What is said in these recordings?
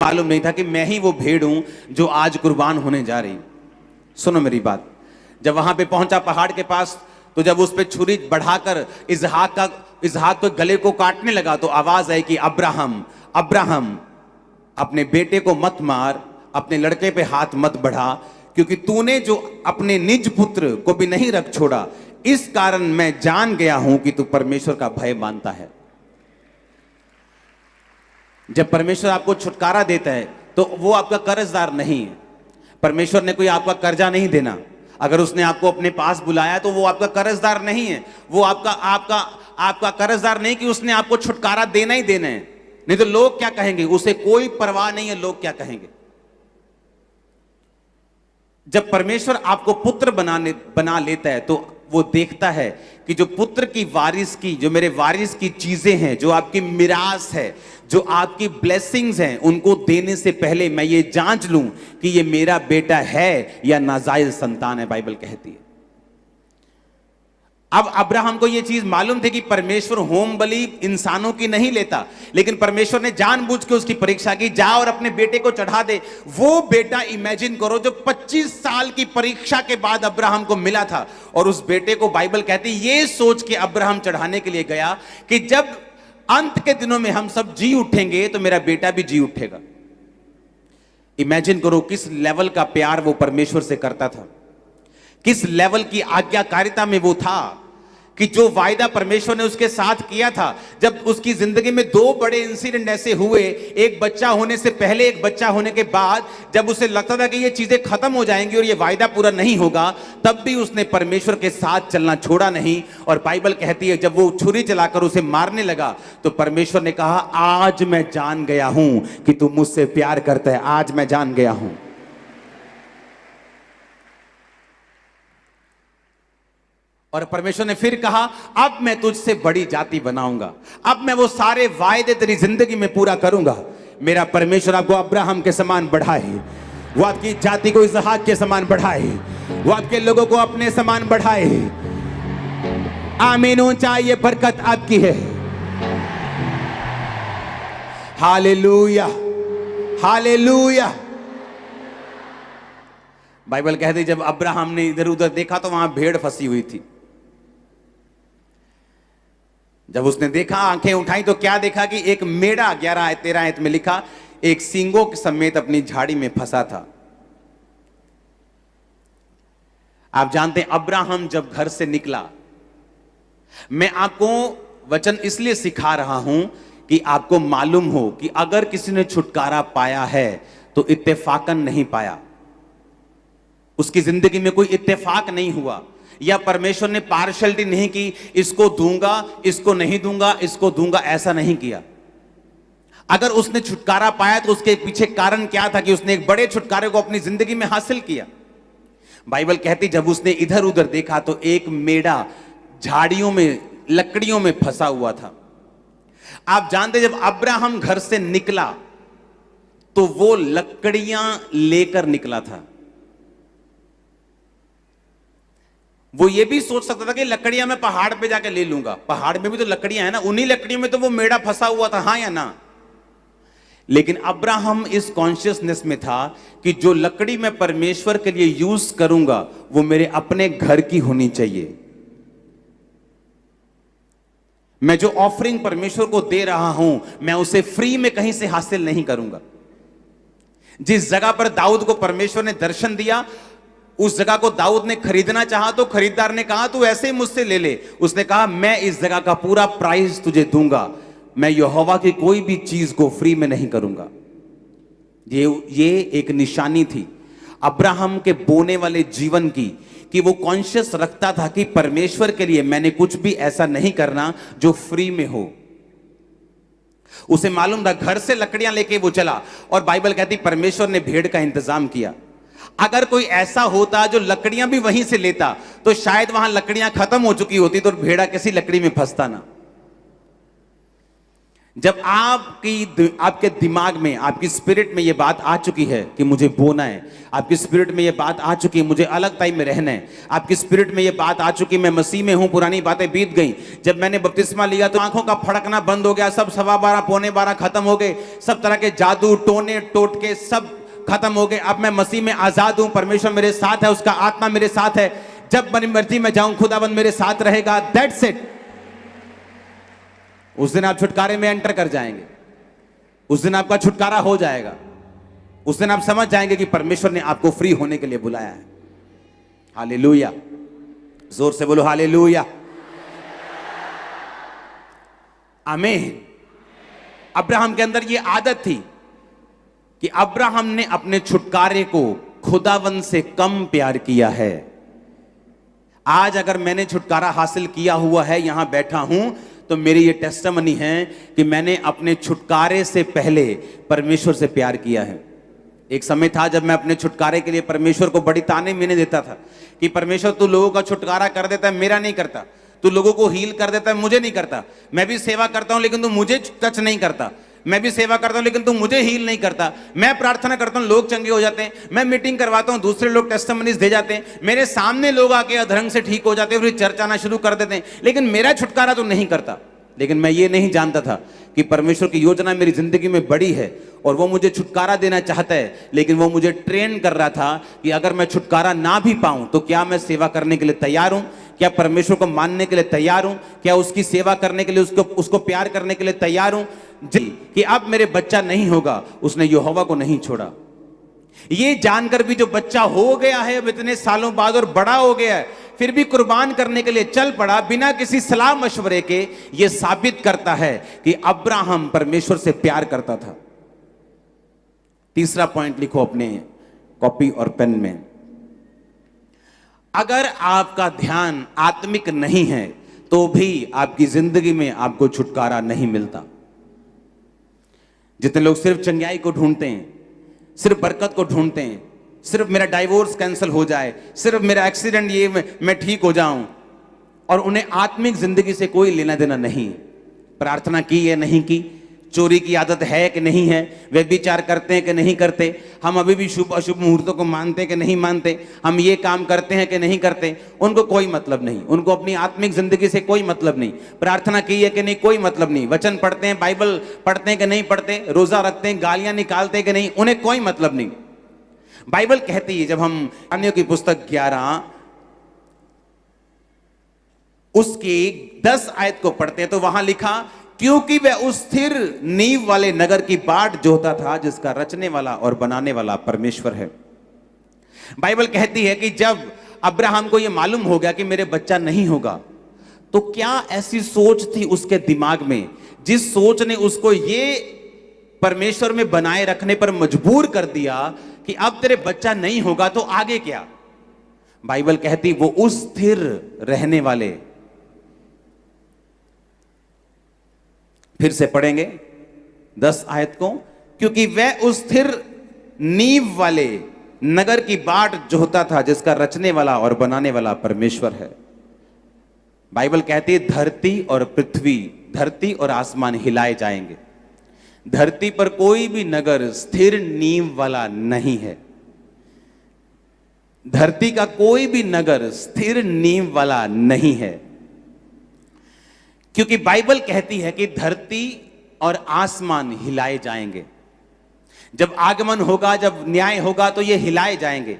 मालूम नहीं था कि मैं ही वो भेड़ हूं जो आज कुर्बान होने जा रही। सुनो मेरी बात, जब वहां पे पहुंचा पहाड़ के पास, तो जब उस पे छुरी बढ़ाकर इसहाक को गले को काटने लगा, तो आवाज आई कि अब्राहम अब्राहम, अपने बेटे को मत मार, अपने लड़के पे हाथ मत बढ़ा, क्योंकि तूने जो अपने निज पुत्र को भी नहीं रख छोड़ा, इस कारण मैं जान गया हूं कि तू परमेश्वर का भय मानता है। जब परमेश्वर आपको छुटकारा देता है तो वो आपका कर्जदार नहीं है। परमेश्वर ने कोई आपका कर्जा नहीं देना। अगर उसने आपको अपने पास बुलाया तो वो आपका कर्जदार नहीं है। वो आपका कर्जदार नहीं कि उसने आपको छुटकारा देना ही देना है। नहीं तो लोग क्या कहेंगे, उसे कोई परवाह नहीं है लोग क्या कहेंगे। जब परमेश्वर आपको पुत्र बना लेता है तो वो देखता है कि जो पुत्र की वारिस की, जो मेरे वारिस की चीजें हैं, जो आपकी मिरास है, जो आपकी ब्लेसिंग्स हैं, उनको देने से पहले मैं ये जांच लूं कि ये मेरा बेटा है या नाजायज संतान है, बाइबल कहती है। अब अब्राहम को यह चीज मालूम थी कि परमेश्वर होम बलि इंसानों की नहीं लेता, लेकिन परमेश्वर ने जानबूझ के उसकी परीक्षा की, जा और अपने बेटे को चढ़ा दे। वो बेटा इमेजिन करो जो 25 साल की परीक्षा के बाद अब्राहम को मिला था, और उस बेटे को बाइबल कहती ये सोच के अब्राहम चढ़ाने के लिए गया कि जब अंत के दिनों में हम सब जी उठेंगे तो मेरा बेटा भी जी उठेगा। इमेजिन करो किस लेवल का प्यार वो परमेश्वर से करता था, किस लेवल की आज्ञाकारिता में वो था, कि जो वायदा परमेश्वर ने उसके साथ किया था। जब उसकी जिंदगी में दो बड़े इंसिडेंट ऐसे हुए, एक बच्चा होने से पहले, एक बच्चा होने के बाद, जब उसे लगता था कि ये चीजें खत्म हो जाएंगी और ये वायदा पूरा नहीं होगा, तब भी उसने परमेश्वर के साथ चलना छोड़ा नहीं। और बाइबल कहती है जब वो छुरी चलाकर उसे मारने लगा तो परमेश्वर ने कहा, आज मैं जान गया हूं कि तू मुझसे प्यार करता है, आज मैं जान गया हूं। और परमेश्वर ने फिर कहा, अब मैं तुझसे बड़ी जाति बनाऊंगा, अब मैं वो सारे वायदे तेरी जिंदगी में पूरा करूंगा। मेरा परमेश्वर आपको अब्राहम के समान बढ़ाए, वो आपकी जाति को इसहाक के समान बढ़ाए, वो आपके लोगों को अपने समान बढ़ाए। आमीन। ऊंचा ये बरकत आपकी है। Hallelujah, hallelujah. बाइबल कहती जब अब्राहम ने इधर उधर देखा तो वहां भेड़ फंसी हुई थी। जब उसने देखा, आंखें उठाई, तो क्या देखा कि एक मेढ़ा, 11-13 आयत में लिखा, एक सींगों के समेत अपनी झाड़ी में फंसा था। आप जानते हैं अब्राहम जब घर से निकला, मैं आपको वचन इसलिए सिखा रहा हूं कि आपको मालूम हो कि अगर किसी ने छुटकारा पाया है तो इत्तेफाकन नहीं पाया। उसकी जिंदगी में कोई इत्तेफाक नहीं हुआ, या परमेश्वर ने पार्शलिटी नहीं की, इसको दूंगा, इसको नहीं दूंगा, इसको दूंगा, ऐसा नहीं किया। अगर उसने छुटकारा पाया तो उसके पीछे कारण क्या था कि उसने एक बड़े छुटकारे को अपनी जिंदगी में हासिल किया। बाइबल कहती जब उसने इधर उधर देखा तो एक मेढ़ा झाड़ियों में, लकड़ियों में फंसा हुआ था। आप जानते जब अब्राहम घर से निकला तो वो लकड़ियां लेकर निकला था। वो ये भी सोच सकता था कि लकड़ियां मैं पहाड़ पे जाके ले लूंगा, पहाड़ में भी तो लकड़ियां है ना, उन्हीं लकड़ियों में तो वो मेढ़ा फंसा हुआ था, हां या ना। लेकिन अब्राहम इस कॉन्शियसनेस में था कि जो लकड़ी मैं परमेश्वर के लिए यूज करूंगा वो मेरे अपने घर की होनी चाहिए। मैं जो ऑफरिंग परमेश्वर को दे रहा हूं मैं उसे फ्री में कहीं से हासिल नहीं करूंगा। जिस जगह पर दाऊद को परमेश्वर ने दर्शन दिया, उस जगह को दाऊद ने खरीदना चाहा तो खरीदार ने कहा तू ऐसे ही मुझसे ले ले। उसने कहा मैं इस जगह का पूरा प्राइस तुझे दूंगा, मैं यहोवा की कोई भी चीज को फ्री में नहीं करूंगा। ये एक निशानी थी अब्राहम के बोने वाले जीवन की, कि वो कॉन्शियस रखता था कि परमेश्वर के लिए मैंने कुछ भी ऐसा नहीं करना जो फ्री में हो। उसे मालूम था, घर से लकड़ियां लेके वो चला और बाइबल कहती परमेश्वर ने भेड़ का इंतजाम किया। अगर कोई ऐसा होता जो लकड़ियां भी वहीं से लेता तो शायद वहां लकड़ियां खत्म हो चुकी होती तो भेड़ा किसी लकड़ी में फंसता ना। जब आपके दिमाग में, आपकी स्पिरिट में ये बात आ चुकी है कि मुझे बोना है, आपकी स्पिरिट में ये बात आ चुकी है मुझे अलग टाइम में रहना है, आपकी स्पिरिट में ये बात आ चुकी मैं मसीह में हूं, पुरानी बातें बीत गई। जब मैंने बपतिस्मा लिया तो आंखों का फड़कना बंद हो गया, सब 12:15 पौने 12 खत्म हो गए, सब तरह के जादू टोने टोटके सब खत्म हो गए। अब मैं मसीह में आजाद हूं, परमेश्वर मेरे साथ है, उसका आत्मा मेरे साथ है। जब मेरी मर्जी में जाऊं खुदाबंद मेरे साथ रहेगा। That's it. उस दिन आप छुटकारे में एंटर कर जाएंगे, उस दिन आपका छुटकारा हो जाएगा, उस दिन आप समझ जाएंगे कि परमेश्वर ने आपको फ्री होने के लिए बुलाया है। हालेलुया, जोर से बोलो हालेलुया, आमीन। अब्राहम के अंदर यह आदत थी कि अब्राहम ने अपने छुटकारे को खुदावन से कम प्यार किया है। आज अगर मैंने छुटकारा हासिल किया हुआ है, यहां बैठा हूं, तो मेरी ये टेस्टिमनी है कि मैंने अपने छुटकारे से पहले परमेश्वर से प्यार किया है। एक समय था जब मैं अपने छुटकारे के लिए परमेश्वर को बड़ी ताने मीने देता था कि परमेश्वर तू लोगों का छुटकारा कर देता है, मेरा नहीं करता, तू लोगों को हील कर देता है, मुझे नहीं करता। मैं भी सेवा करता हूं लेकिन तू मुझे टच नहीं करता, मैं भी सेवा करता हूं लेकिन तू मुझे हील नहीं करता। मैं प्रार्थना करता हूं लोग चंगे हो जाते हैं, मैं मीटिंग करवाता हूं दूसरे लोग टेस्टिमनीज दे जाते हैं, मेरे सामने लोग आके अधरंग से ठीक हो जाते हैं, फिर चर्च आना शुरू कर देते हैं, लेकिन मेरा छुटकारा तो नहीं करता। लेकिन मैं ये नहीं जानता था कि परमेश्वर की योजना मेरी जिंदगी में बड़ी है और वो मुझे छुटकारा देना चाहता है, लेकिन वो मुझे ट्रेन कर रहा था कि अगर मैं छुटकारा ना भी पाऊं तो क्या मैं सेवा करने के लिए तैयार हूं, क्या परमेश्वर को मानने के लिए तैयार हूं, क्या उसकी सेवा करने के लिए उसको प्यार करने के लिए तैयार हूं। जी कि अब मेरे बच्चा नहीं होगा, उसने यहोवा को नहीं छोड़ा। ये जानकर भी जो बच्चा हो गया है अब इतने सालों बाद और बड़ा हो गया है, फिर भी कुर्बान करने के लिए चल पड़ा बिना किसी सलाह मशवरे के, यह साबित करता है कि अब्राहम परमेश्वर से प्यार करता था। तीसरा पॉइंट लिखो अपने कॉपी और पेन में। अगर आपका ध्यान आत्मिक नहीं है तो भी आपकी जिंदगी में आपको छुटकारा नहीं मिलता। जितने लोग सिर्फ चंगाई को ढूंढते हैं, सिर्फ बरकत को ढूंढते हैं, सिर्फ मेरा डाइवोर्स कैंसिल हो जाए, सिर्फ मेरा एक्सीडेंट ये मैं ठीक हो जाऊं, और उन्हें आत्मिक जिंदगी से कोई लेना देना नहीं। प्रार्थना की है नहीं की, चोरी की आदत है कि नहीं है, व्यभिचार करते हैं कि नहीं करते, हम अभी भी शुभ अशुभ मुहूर्तों को मानते हैं कि नहीं मानते, हम ये काम करते हैं कि नहीं करते, उनको कोई मतलब नहीं। उनको अपनी आत्मिक जिंदगी से कोई मतलब नहीं। प्रार्थना की है कि नहीं, कोई मतलब नहीं। वचन पढ़ते हैं, बाइबल पढ़ते हैं कि नहीं पढ़ते, रोजा रखते हैं, गालियां निकालते हैं कि नहीं, उन्हें कोई मतलब नहीं। बाइबल कहती है, जब हम अन्यों की पुस्तक 11 उसकी 10 आयत को पढ़ते हैं तो वहां लिखा, क्योंकि वह उस स्थिर नींव वाले नगर की बाट जोता था जिसका रचने वाला और बनाने वाला परमेश्वर है। बाइबल कहती है कि जब अब्राहम को यह मालूम हो गया कि मेरे बच्चा नहीं होगा, तो क्या ऐसी सोच थी उसके दिमाग में जिस सोच ने उसको ये परमेश्वर में बनाए रखने पर मजबूर कर दिया कि अब तेरे बच्चा नहीं होगा तो आगे क्या। बाइबल कहती वो उस स्थिर रहने वाले, फिर से पढ़ेंगे 10 आयत को, क्योंकि वह उस स्थिर नींव वाले नगर की बाट जोहता था जिसका रचने वाला और बनाने वाला परमेश्वर है। बाइबल कहती है धरती और पृथ्वी, धरती और आसमान हिलाए जाएंगे। धरती पर कोई भी नगर स्थिर नींव वाला नहीं है। धरती का कोई भी नगर स्थिर नींव वाला नहीं है, क्योंकि बाइबल कहती है कि धरती और आसमान हिलाए जाएंगे। जब आगमन होगा, जब न्याय होगा तो ये हिलाए जाएंगे।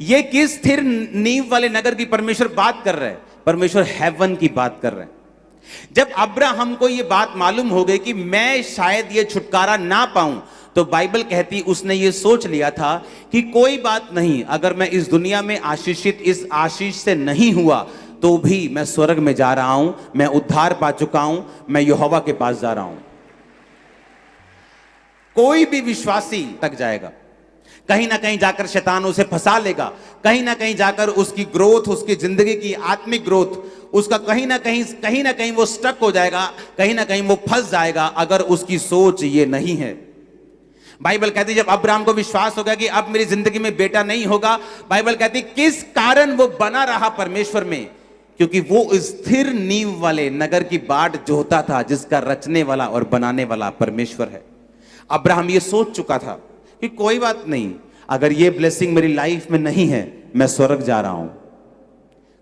ये किस स्थिर नींव वाले नगर की परमेश्वर बात कर रहे हैं? परमेश्वर हेवन की बात कर रहे हैं। जब अब्राहम को ये बात मालूम हो गई कि मैं शायद ये छुटकारा ना पाऊं, तो बाइबल कहती उसने ये सोच लिया था कि कोई बात नहीं, अगर मैं इस दुनिया में आशीषित इस आशीष से नहीं हुआ तो भी मैं स्वर्ग में जा रहा हूं, मैं उद्धार पा चुका हूं, मैं यहोवा के पास जा रहा हूं। कोई भी विश्वासी तक जाएगा, कहीं ना कहीं जाकर शैतान उसे फंसा लेगा, कहीं ना कहीं जाकर उसकी ग्रोथ, उसकी जिंदगी की आत्मिक ग्रोथ, उसका कहीं ना कहीं वो स्टक हो जाएगा, कहीं ना कहीं वो फंस जाएगा, अगर उसकी सोच ये नहीं है। बाइबल कहती जब अब्राहम को विश्वास हो गया कि अब मेरी जिंदगी में बेटा नहीं होगा, बाइबल कहती किस कारण वो बना रहा परमेश्वर में, क्योंकि वो स्थिर नींव वाले नगर की बाट जोता था जिसका रचने वाला और बनाने वाला परमेश्वर है। अब्राहम ये सोच चुका था कि कोई बात नहीं, अगर ये ब्लेसिंग मेरी लाइफ में नहीं है, मैं स्वर्ग जा रहा हूं।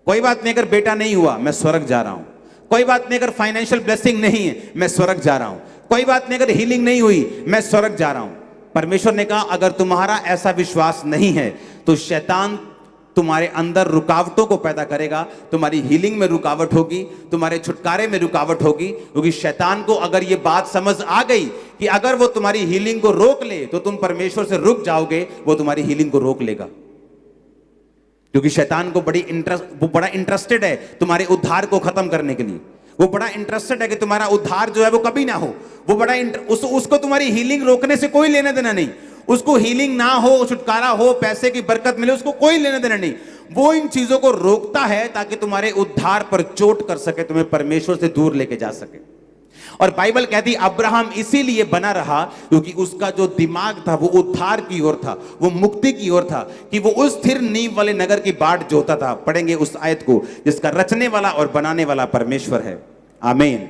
कोई बात नहीं, अगर बेटा नहीं हुआ, मैं स्वर्ग जा रहा हूं। कोई बात नहीं, अगर फाइनेंशियल ब्लेसिंग नहीं है, मैं स्वर्ग जा रहा हूं। कोई बात नहीं, अगर हीलिंग नहीं हुई, मैं स्वर्ग जा रहा हूं। परमेश्वर ने कहा, अगर तुम्हारा ऐसा विश्वास नहीं है तो शैतान तुम्हारे अंदर रुकावटों को पैदा करेगा। तुम्हारी हीलिंग में रुकावट होगी, तुम्हारे छुटकारे में रुकावट होगी, क्योंकि शैतान को अगर ये बात समझ आ गई कि अगर वो तुम्हारी हीलिंग को रोक ले तो तुम परमेश्वर से रुक जाओगे, वो तुम्हारी हीलिंग को रोक लेगा। क्योंकि शैतान को वो बड़ा इंटरेस्टेड है तुम्हारे उद्धार को खत्म करने के लिए। वो बड़ा इंटरेस्टेड है कि तुम्हारा उद्धार जो है वो कभी ना हो। वो बड़ा उसको तुम्हारी हीलिंग रोकने से कोई लेना देना नहीं। उसको हीलिंग ना हो, छुटकारा हो, पैसे की बरकत मिले, उसको कोई लेना देना नहीं। वो इन चीजों को रोकता है ताकि तुम्हारे उद्धार पर चोट कर सके, तुम्हें परमेश्वर से दूर लेके जा सके। और बाइबल कहती अब्राहम इसीलिए बना रहा क्योंकि उसका जो दिमाग था वो उद्धार की ओर था, वो मुक्ति की ओर था, कि वो उस स्थिर नींव वाले नगर की बाट जोता था। पढ़ेंगे उस आयत को जिसका रचने वाला और बनाने वाला परमेश्वर है। आमीन।